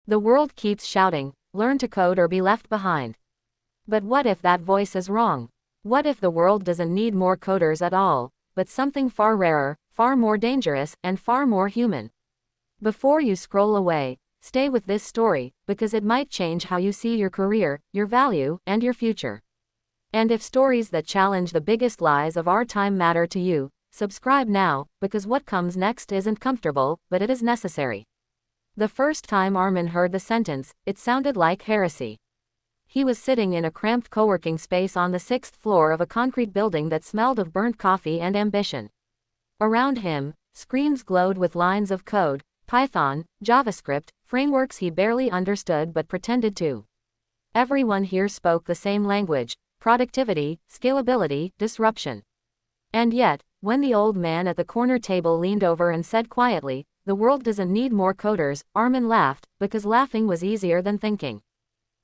The world keeps shouting, learn to code or be left behind. But what if that voice is wrong? What if the world doesn't need more coders at all, but something far rarer, far more dangerous, and far more human? Before you scroll away, stay with this story, because it might change how you see your career, your value, and your future. And if stories that challenge the biggest lies of our time matter to you, subscribe now, because what comes next isn't comfortable, but it is necessary. The first time Armin heard the sentence, it sounded like heresy. He was sitting in a cramped co-working space on the 6th floor of a concrete building that smelled of burnt coffee and ambition. Around him, screens glowed with lines of code, Python, JavaScript, frameworks he barely understood but pretended to. Everyone here spoke the same language: productivity, scalability, disruption. And yet, when the old man at the corner table leaned over and said quietly, "The world doesn't need more coders," Armin laughed, because laughing was easier than thinking.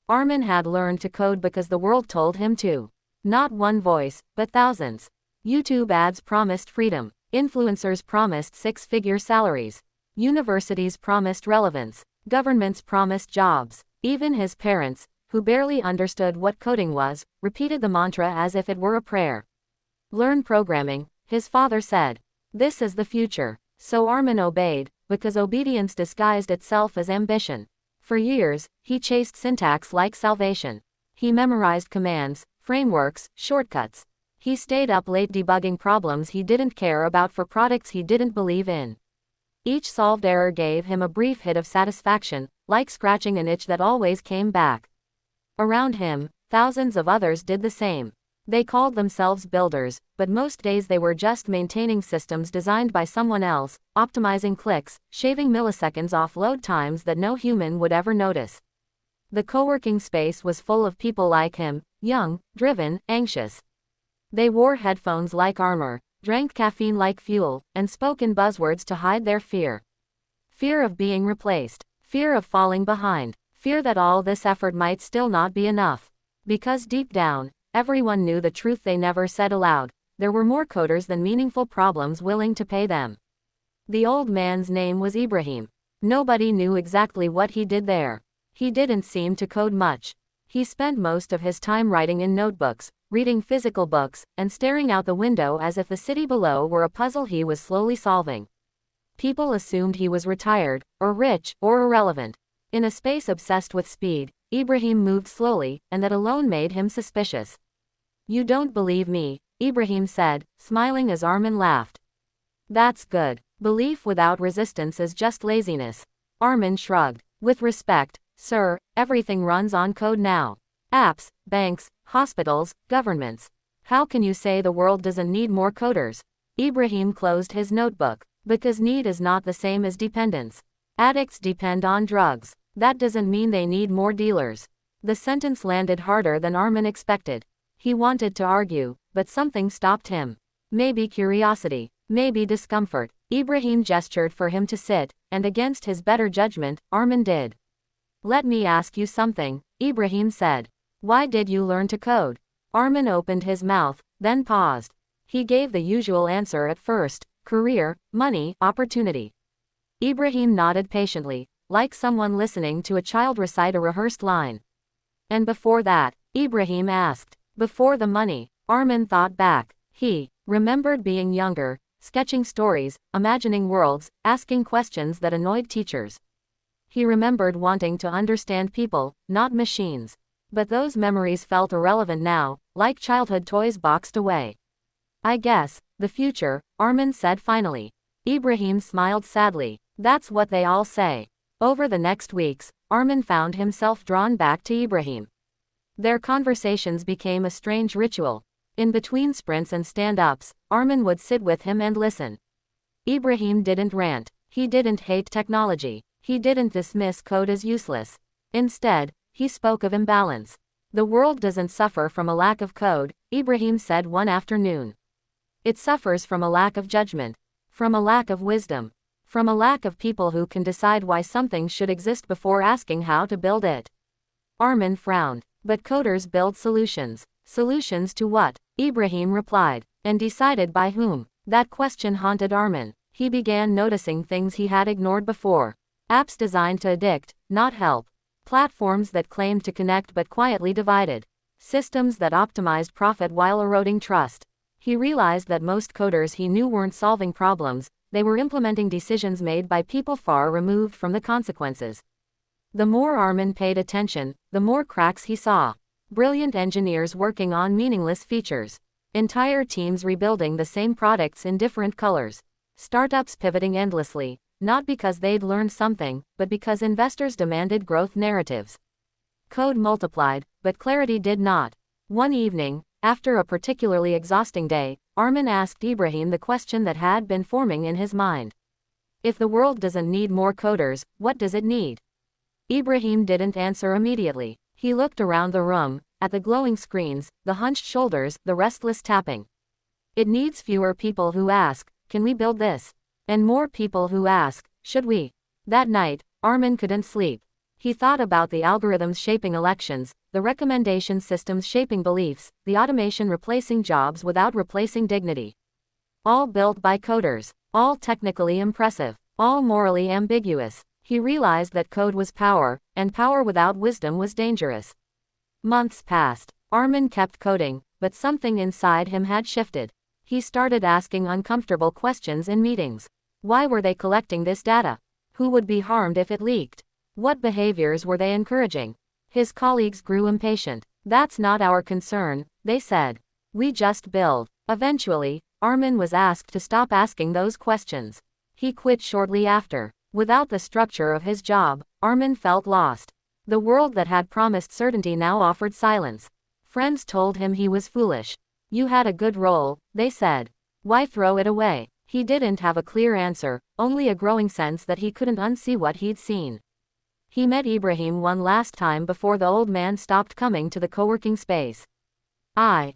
Armin had learned to code because the world told him to. Not one voice, but thousands. YouTube ads promised freedom. Influencers promised six-figure salaries. Universities promised relevance. Governments promised jobs. Even his parents, who barely understood what coding was, repeated the mantra as if it were a prayer. "Learn programming," his father said. "This is the future." So Armin obeyed, because obedience disguised itself as ambition. For years, he chased syntax like salvation. He memorized commands, frameworks, shortcuts. He stayed up late debugging problems he didn't care about for products he didn't believe in. Each solved error gave him a brief hit of satisfaction, like scratching an itch that always came back. Around him, thousands of others did the same. They called themselves builders, but most days they were just maintaining systems designed by someone else, optimizing clicks, shaving milliseconds off load times that no human would ever notice. The co-working space was full of people like him, young, driven, anxious. They wore headphones like armor, drank caffeine like fuel, and spoke in buzzwords to hide their fear. Fear of being replaced. Fear of falling behind. Fear that all this effort might still not be enough. Because deep down, everyone knew the truth they never said aloud: there were more coders than meaningful problems willing to pay them. The old man's name was Ibrahim. Nobody knew exactly what he did there. He didn't seem to code much. He spent most of his time writing in notebooks, reading physical books, and staring out the window as if the city below were a puzzle he was slowly solving. People assumed he was retired, or rich, or irrelevant. In a space obsessed with speed, Ibrahim moved slowly, and that alone made him suspicious. "You don't believe me," Ibrahim said, smiling as Armin laughed. "That's good. Belief without resistance is just laziness." Armin shrugged. "With respect, sir, everything runs on code now. Apps, banks, hospitals, governments. How can you say the world doesn't need more coders?" Ibrahim closed his notebook. "Because need is not the same as dependence. Addicts depend on drugs. That doesn't mean they need more dealers." The sentence landed harder than Armin expected. He wanted to argue, but something stopped him. Maybe curiosity, maybe discomfort. Ibrahim gestured for him to sit, and against his better judgment, Armin did. "Let me ask you something," Ibrahim said. "Why did you learn to code?" Armin opened his mouth, then paused. He gave the usual answer at first: career, money, opportunity. Ibrahim nodded patiently, like someone listening to a child recite a rehearsed line. "And before that?" Ibrahim asked. "Before the money." Armin thought back. He remembered being younger, sketching stories, imagining worlds, asking questions that annoyed teachers. He remembered wanting to understand people, not machines. But those memories felt irrelevant now, like childhood toys boxed away. "I guess, the future," Armin said finally. Ibrahim smiled sadly. "That's what they all say." Over the next weeks, Armin found himself drawn back to Ibrahim. Their conversations became a strange ritual. In between sprints and stand-ups, Armin would sit with him and listen. Ibrahim didn't rant. He didn't hate technology. He didn't dismiss code as useless. Instead, he spoke of imbalance. "The world doesn't suffer from a lack of code," Ibrahim said one afternoon. "It suffers from a lack of judgment. From a lack of wisdom. From a lack of people who can decide why something should exist before asking how to build it." Armin frowned. "But coders build solutions." "Solutions to what?" Ibrahim replied. "And decided by whom?" That question haunted Armin. He began noticing things he had ignored before. Apps designed to addict, not help. Platforms that claimed to connect but quietly divided. Systems that optimized profit while eroding trust. He realized that most coders he knew weren't solving problems, they were implementing decisions made by people far removed from the consequences. The more Armin paid attention, the more cracks he saw. Brilliant engineers working on meaningless features. Entire teams rebuilding the same products in different colors. Startups pivoting endlessly, not because they'd learned something, but because investors demanded growth narratives. Code multiplied, but clarity did not. One evening, after a particularly exhausting day, Armin asked Ibrahim the question that had been forming in his mind. If the world doesn't need more coders, what does it need? Ibrahim didn't answer immediately. He looked around the room, at the glowing screens, the hunched shoulders, the restless tapping. It needs fewer people who ask, can we build this? And more people who ask, should we? That night, Armin couldn't sleep. He thought about the algorithms shaping elections, the recommendation systems shaping beliefs, the automation replacing jobs without replacing dignity. All built by coders, all technically impressive, all morally ambiguous. He realized that code was power, and power without wisdom was dangerous. Months passed. Armin kept coding, but something inside him had shifted. He started asking uncomfortable questions in meetings. Why were they collecting this data? Who would be harmed if it leaked? What behaviors were they encouraging? His colleagues grew impatient. That's not our concern, they said. We just build. Eventually, Armin was asked to stop asking those questions. He quit shortly after. Without the structure of his job, Armin felt lost. The world that had promised certainty now offered silence. Friends told him he was foolish. You had a good role, they said. Why throw it away? He didn't have a clear answer, only a growing sense that he couldn't unsee what he'd seen. He met Ibrahim one last time before the old man stopped coming to the co-working space. I